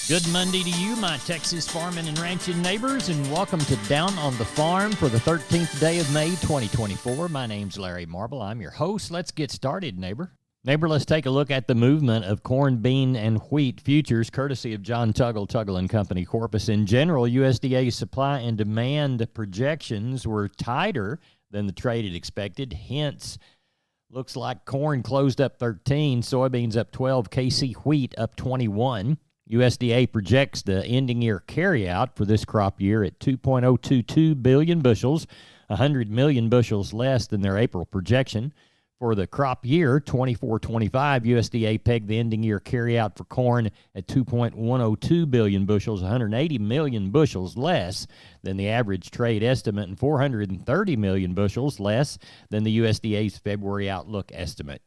Good Monday to you, my Texas farming and ranching neighbors, and welcome to Down on the Farm for the 13th day of May, 2024. My name's Larry Marble. I'm your host. Let's get started, neighbor. Neighbor, let's take a look at the movement of corn, bean, and wheat futures, courtesy of John Tuggle & Company, Corpus. In general, USDA supply and demand projections were tighter than the trade had expected. Hence, looks like corn closed up 13, soybeans up 12, KC wheat up 21. USDA projects the ending year carryout for this crop year at 2.022 billion bushels, 100 million bushels less than their April projection. For the crop year 24-25, USDA pegged the ending year carryout for corn at 2.102 billion bushels, 180 million bushels less than the average trade estimate and 430 million bushels less than the USDA's February outlook estimate.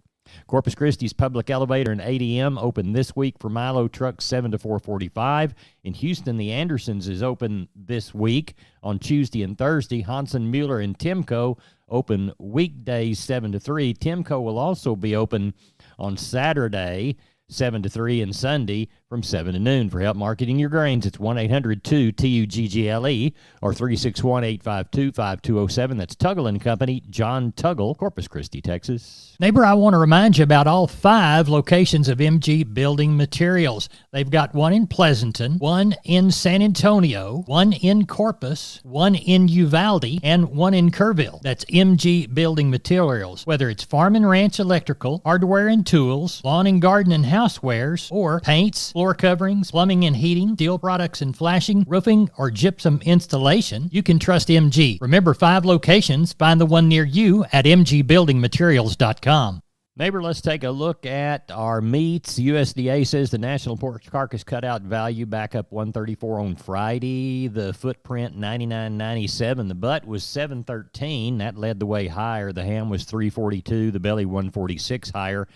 Corpus Christi's Public Elevator and ADM open this week for Milo trucks 7 to 4:45. In Houston, the Andersons is open this week on Tuesday and Thursday. Hansen, Mueller, and Timco open weekdays 7 to 3. Timco will also be open on Saturday 7 to 3 and Sunday from 7 to noon. For help marketing your grains, it's 1-800-2-TUGGLE or 361-852-5207. That's Tuggle & Company, John Tuggle, Corpus Christi, Texas. Neighbor, I want to remind you about all 5 locations of MG Building Materials. They've got one in Pleasanton, one in San Antonio, one in Corpus, one in Uvalde, and one in Kerrville. That's MG Building Materials. Whether it's farm and ranch electrical, hardware and tools, lawn and garden and housewares, or paints, floor coverings, plumbing and heating, steel products and flashing, roofing, or gypsum installation, you can trust MG. Remember, 5 locations. Find the one near you at mgbuildingmaterials.com. Neighbor, let's take a look at our meats. USDA says the national pork carcass cutout value back up 134 on Friday. The footprint 99.97. The butt was 713. That led the way higher. The ham was 342. The belly 146 higher.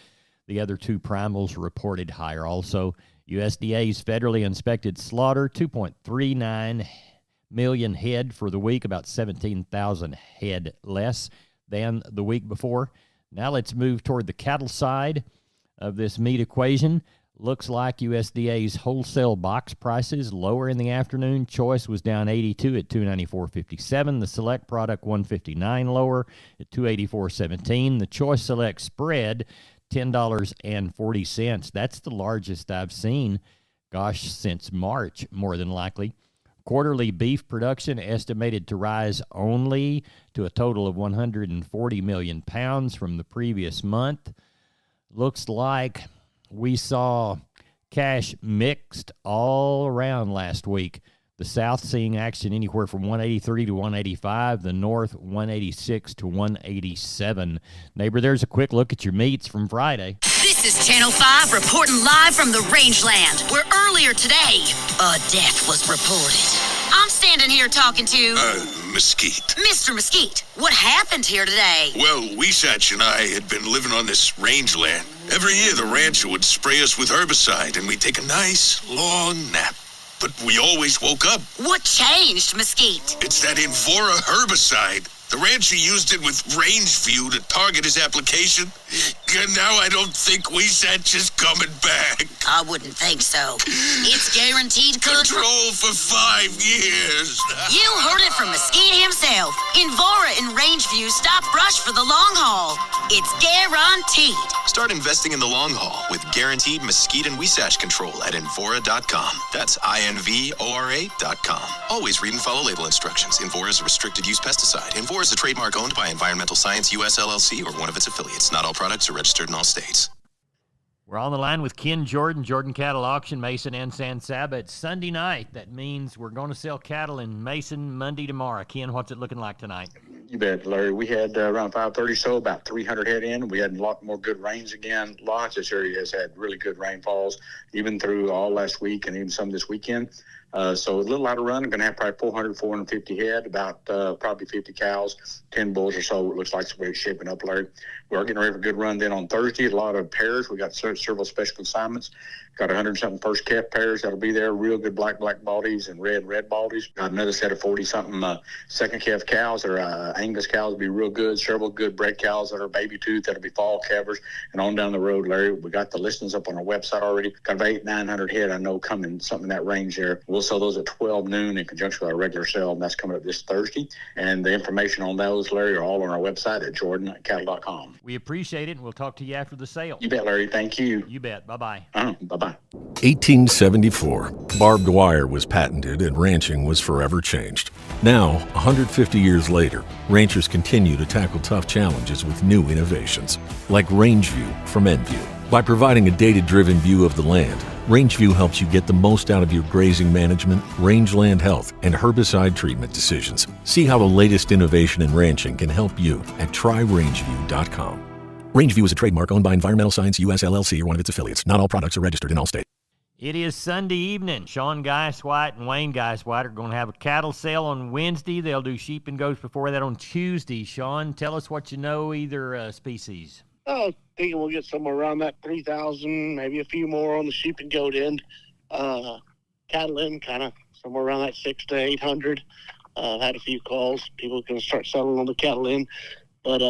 The other 2 primals reported higher also. USDA's federally inspected slaughter, 2.39 million head for the week, about 17,000 head less than the week before. Now let's move toward the cattle side of this meat equation. Looks like USDA's wholesale box prices lower in the afternoon. Choice was down 82 at 294.57. The select product 159 lower at 284.17. The choice select spread $10.40. That's the largest I've seen, since March, more than likely. Quarterly beef production estimated to rise only to a total of 140 million pounds from the previous month. Looks like we saw cash mixed all around last week. The South seeing action anywhere from 183 to 185. The North, 186 to 187. Neighbor, there's a quick look at your meats from Friday. This is Channel 5 reporting live from the rangeland, where earlier today, a death was reported. I'm standing here talking to... Mesquite. Mr. Mesquite, what happened here today? Well, Weesatch and I had been living on this rangeland. Every year, the rancher would spray us with herbicide, and we'd take a nice, long nap. But we always woke up. What changed, Mesquite? It's that Invora herbicide. The rancher used it with Rangeview to target his application. And now I don't think Weesatch is coming back. I wouldn't think so. It's guaranteed control for 5 years. You heard it from Mesquite himself. Invora and Rangeview stop brush for the long haul. It's guaranteed. Start investing in the long haul with guaranteed Mesquite and Weesatch control at Invora.com. That's INVORA.com. Always read and follow label instructions. Invora is a restricted use pesticide. Invora is a trademark owned by Environmental Science US LLC or one of its affiliates. Not all products are registered in all states. We're on the line with Ken Jordan Cattle Auction, Mason and San Saba. It's Sunday night. That means we're going to sell cattle in Mason Monday tomorrow. Ken, what's it looking like tonight? You bet, Larry. We had around 5:30 so, about 300 head in. We had a lot more good rains again. Lots. This area has had really good rainfalls, even through all last week and even some this weekend. So a little out of run. I'm going to have probably 400, 450 head, about probably 50 cows, 10 bulls or so. It looks like it's way shaping up, Larry. We are getting ready for a good run then on Thursday. A lot of pairs. We got several special consignments. Got 100-something first calf pairs that'll be there. Real good black baldies and red baldies. Got another set of 40-something second calf cows that are Angus cows. Will be real good. Several good bred cows that are baby tooth that'll be fall calvers. And on down the road, Larry, we got the listings up on our website already. Got about 800-900 head I know coming, something in that range there. We'll sell those at 12 noon in conjunction with our regular sale, and that's coming up this Thursday. And the information on those, Larry, are all on our website at jordancattle.com. We appreciate it, and we'll talk to you after the sale. You bet, Larry. Thank you. You bet. Bye-bye. Bye-bye. 1874. Barbed wire was patented and ranching was forever changed. Now, 150 years later, ranchers continue to tackle tough challenges with new innovations, like RangeView from Enview. By providing a data-driven view of the land, RangeView helps you get the most out of your grazing management, rangeland health, and herbicide treatment decisions. See how the latest innovation in ranching can help you at tryrangeview.com. RangeView is a trademark owned by Environmental Science US LLC or one of its affiliates. Not all products are registered in all states. It is Sunday evening. Sean Geiswhite and Wayne Geiswhite are going to have a cattle sale on Wednesday. They'll do sheep and goats before that on Tuesday. Sean, tell us what you know, either species. Oh, thinking we'll get somewhere around that 3,000, maybe a few more on the sheep and goat end. Cattle end, kind of somewhere around that 600 to 800. Had a few calls. People can start selling on the cattle end. But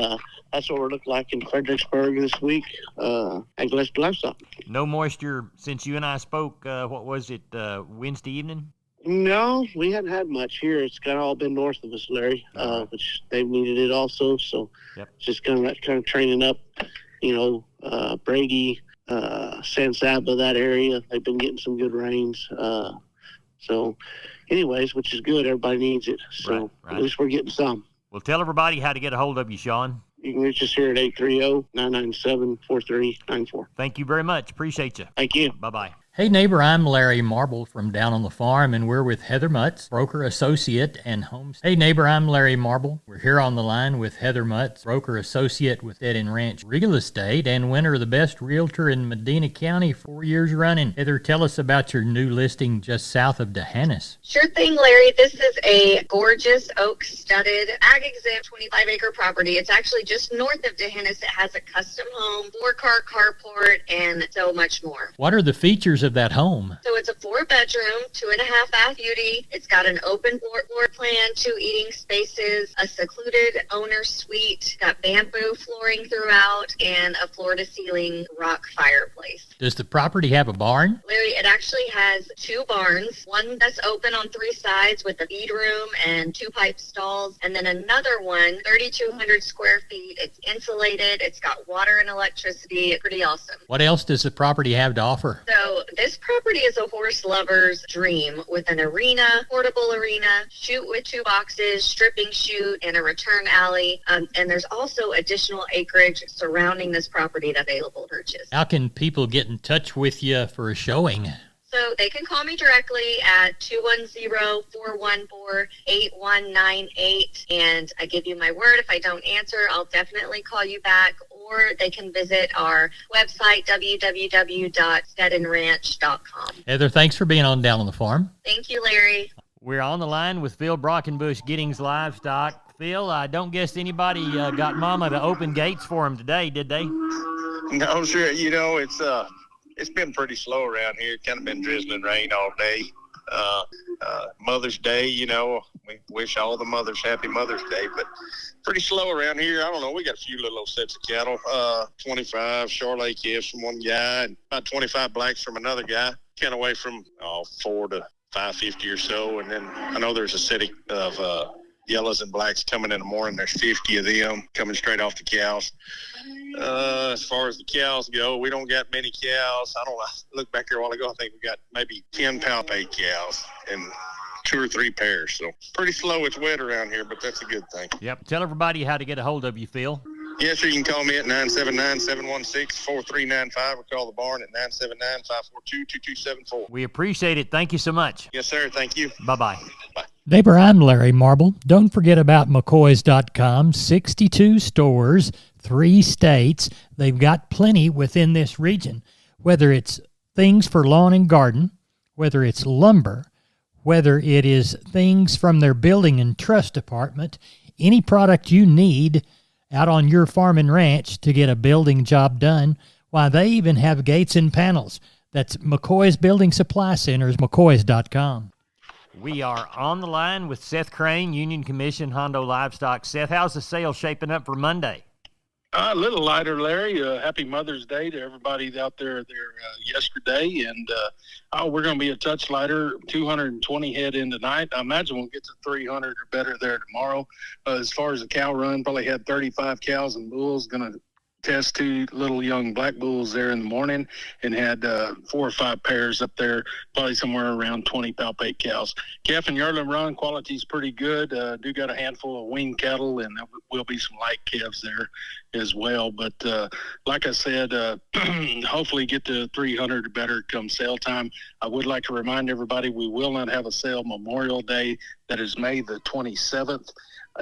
that's what we're looking like in Fredericksburg this week. Agilesky Livestock. No moisture since you and I spoke, what was it, Wednesday evening? No, we haven't had much here. It's kind of all been north of us, Larry, which they've needed it also. So just kind of training up, Brady, San Saba, that area. They've been getting some good rains. So anyways, which is good. Everybody needs it. So at least we're getting some. Well, tell everybody how to get a hold of you, Sean. You can reach us here at 830-997-4394. Thank you very much. Appreciate you. Thank you. Bye-bye. Hey neighbor, I'm Larry Marble from Down on the Farm, and we're with Heather Mutz, broker associate and home. Hey neighbor, I'm Larry Marble. We're here on the line with Heather Mutz, broker associate with Dead and Ranch Real Estate and winner of the best realtor in Medina County 4 years running. Heather, tell us about your new listing just south of D'Hanis. Sure thing, Larry. This is a gorgeous oak-studded, ag-exempt 25-acre property. It's actually just north of D'Hanis. It has a custom home, 4-car carport, and so much more. What are the features of that home? So it's a 4-bedroom, 2.5 bath beauty. It's got an open floor plan, 2 eating spaces, a secluded owner suite, got bamboo flooring throughout, and a floor-to-ceiling rock fireplace. Does the property have a barn? Larry, it actually has 2 barns, one that's open on 3 sides with a feed room and 2 pipe stalls, and then another one, 3,200 square feet. It's insulated. It's got water and electricity. It's pretty awesome. What else does the property have to offer? So this property is a horse lover's dream with an arena, portable arena, chute with 2 boxes, stripping chute, and a return alley. And there's also additional acreage surrounding this property that's available to purchase. How can people get in touch with you for a showing? So they can call me directly at 210-414-8198. And I give you my word, if I don't answer, I'll definitely call you back. Or they can visit our website, www.steadandranch.com. Heather, thanks for being on Down on the Farm. Thank you, Larry. We're on the line with Phil Brockenbush, Giddings Livestock. Phil, I don't guess anybody got Mama to open gates for him today, did they? No, sure. It's been pretty slow around here. Kind of been drizzling rain all day. Mother's Day, we wish all the mothers happy Mother's Day, but pretty slow around here. I don't know. We got a few little sets of cattle, 25 Charolais calves from one guy and about 25 blacks from another guy, kind of away from 4 to 550 or so. And then I know there's a set of yellows and blacks coming in the morning. There's 50 of them coming straight off the cows. As far as the cows go, we don't got many cows. I look back here a while ago. I think we got maybe 10 palpate cows and 2 or 3 pairs. So pretty slow. It's wet around here, but that's a good thing. Yep. Tell everybody how to get a hold of you, Phil. Yes, sir. You can call me at 979-716-4395 or call the barn at 979-542-2274. We appreciate it. Thank you so much. Yes, sir. Thank you. Bye-bye. Bye. Neighbor, I'm Larry Marble. Don't forget about McCoys.com. 62 stores, 3 states. They've got plenty within this region. Whether it's things for lawn and garden, whether it's lumber, Whether it is things from their building and trust department, any product you need out on your farm and ranch to get a building job done, why, they even have gates and panels. That's McCoy's Building Supply Centers, McCoys.com. We are on the line with Seth Crane, Union Commission, Hondo Livestock. Seth, how's the sale shaping up for Monday? A little lighter, Larry. Happy Mother's Day to everybody out there yesterday. And we're going to be a touch lighter, 220 head in tonight. I imagine we'll get to 300 or better there tomorrow. As far as the cow run, probably had 35 cows and bulls. Going to test 2 little young black bulls there in the morning, and had 4 or 5 pairs up there, probably somewhere around 20 palpate cows. Calf and yearling run quality's pretty good. Do got a handful of weaned cattle, and there will be some light calves there as well. But like I said, hopefully get to 300 or better come sale time. I would like to remind everybody we will not have a sale Memorial Day. That is May the 27th.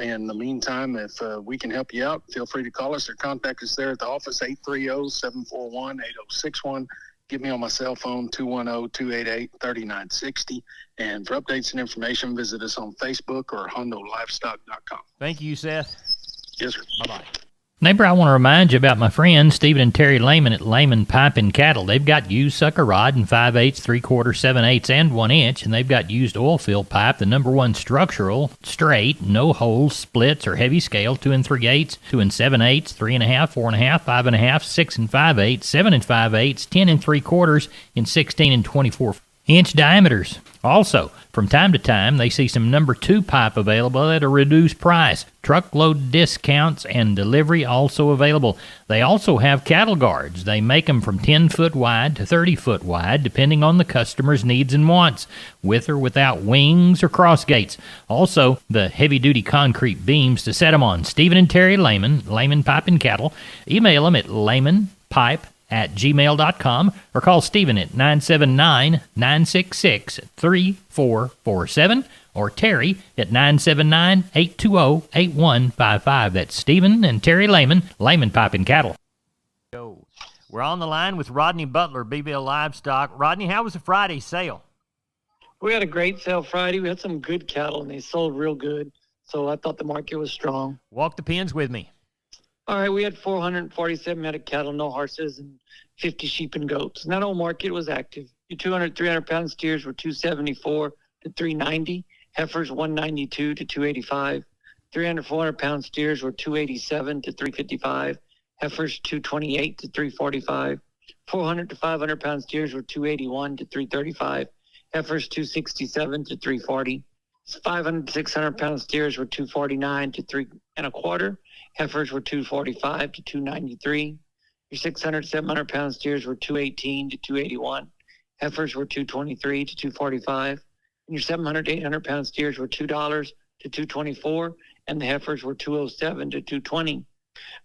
In the meantime, if we can help you out, feel free to call us or contact us there at the office, 830-741-8061. Get me on my cell phone, 210-288-3960. And for updates and information, visit us on Facebook or HondoLivestock.com. Thank you, Seth. Yes, sir. Bye-bye. Neighbor, I want to remind you about my friends Stephen and Terry Lehman at Lehman Pipe and Cattle. They've got used sucker rod in 5/8, 3/4, 7/8, and 1 inch, and they've got used oil fill pipe, the #1 structural, straight, no holes, splits, or heavy scale, 2 3/8, 2 7/8, 3.5, 4.5, 5.5, 6 5/8, 7 5/8, 10 3/4, and 16 and 24-inch diameters. Also, from time to time, they see some #2 pipe available at a reduced price. Truckload discounts and delivery also available. They also have cattle guards. They make them from 10-foot wide to 30-foot wide, depending on the customer's needs and wants, with or without wings or cross gates. Also, the heavy-duty concrete beams to set them on. Stephen and Terry Lehman, Lehman Pipe and Cattle. Email them at lehmanpipe@gmail.com or call Stephen at 979-966-3447 or Terry at 979-820-8155. That's Stephen and Terry Lehman, Lehman Pipe and Cattle. We're on the line with Rodney Butler, BBL Livestock. Rodney, how was the Friday sale? We had a great sale Friday. We had some good cattle, and they sold real good. So I thought the market was strong. Walk the pens with me. All right, we had 447 head of cattle, no horses, and 50 sheep and goats. And that old market was active. Your 200, 300-pound steers were 274 to 390. Heifers 192 to 285. 300, 400-pound steers were 287 to 355. Heifers 228 to 345. 400 to 500-pound steers were 281 to 335. Heifers 267 to 340. 500 to 600-pound steers were 249 to 3 1/4. Heifers were 245 to 293. Your 600, 700-pound steers were 218 to 281. Heifers were 223 to 245. And your 700 to 800-pound steers were $2 to 224, and the heifers were 207 to 220.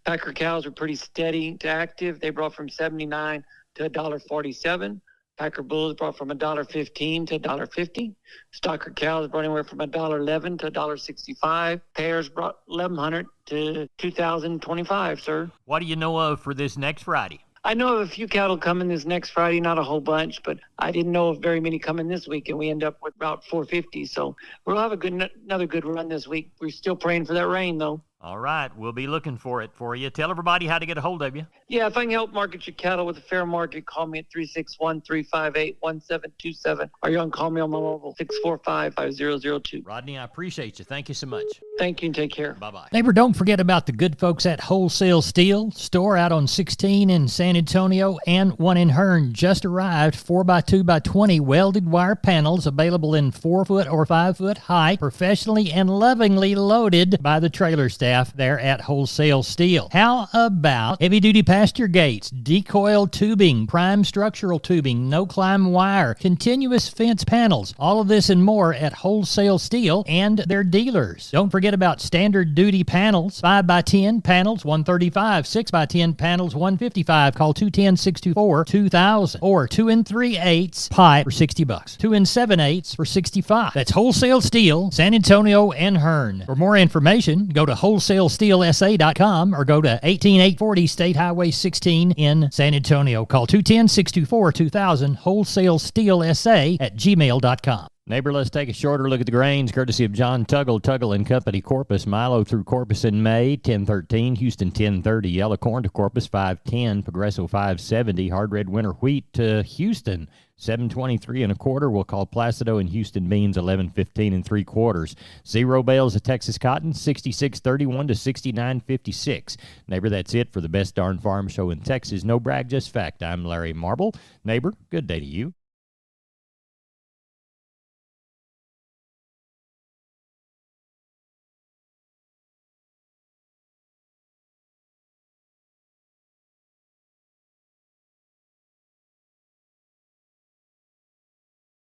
Packer cows were pretty steady to active. They brought from 79 to $1.47. Packer bulls brought from $1.15 to $1.50. Stocker cows brought anywhere from $1.11 to $1.65. Pairs brought 1,100 to 2,025, sir. What do you know of for this next Friday? I know of a few cattle coming this next Friday, not a whole bunch, but I didn't know of very many coming this week, and we end up with about 450. So we'll have another good run this week. We're still praying for that rain, though. All right, we'll be looking for it for you. Tell everybody how to get a hold of you. Yeah, if I can help market your cattle with a fair market, call me at 361-358-1727. Or you can call me on my mobile, 645-5002. Rodney, I appreciate you. Thank you so much. Thank you and take care. Bye-bye. Neighbor, don't forget about the good folks at Wholesale Steel, store out on 16 in San Antonio and one in Hearn. Just arrived, 4x2x20 welded wire panels available in 4-foot or 5-foot height, professionally and lovingly loaded by the trailer staff there at Wholesale Steel. How about heavy-duty pasture gates, decoil tubing, prime structural tubing, no-climb wire, continuous fence panels, all of this and more at Wholesale Steel and their dealers. Don't forget about standard duty panels, 5x10 panels, $135, 6x10 panels, $155. Call 210-624-2000 or 2 3/8 pipe for $60. 2 7/8 for $65. That's Wholesale Steel, San Antonio and Hearn. For more information, go to wholesalesteelsa.com or go to 18840 State Highway 16 in San Antonio. Call 210-624-2000, wholesalesteelsa@gmail.com. Neighbor, let's take a shorter look at the grains, courtesy of John Tuggle, Tuggle and Company, Corpus. Milo through Corpus in May, 10.13. Houston, 10.30. Yellow corn to Corpus, 5.10. Progresso, 5.70. Hard red winter wheat to Houston, 7.23 and a quarter. We'll call Placido and Houston beans, 11.15 and 3/4. Zero bales of Texas cotton, 66.31 to 69.56. Neighbor, that's it for the best darn farm show in Texas. No brag, just fact. I'm Larry Marble. Neighbor, good day to you.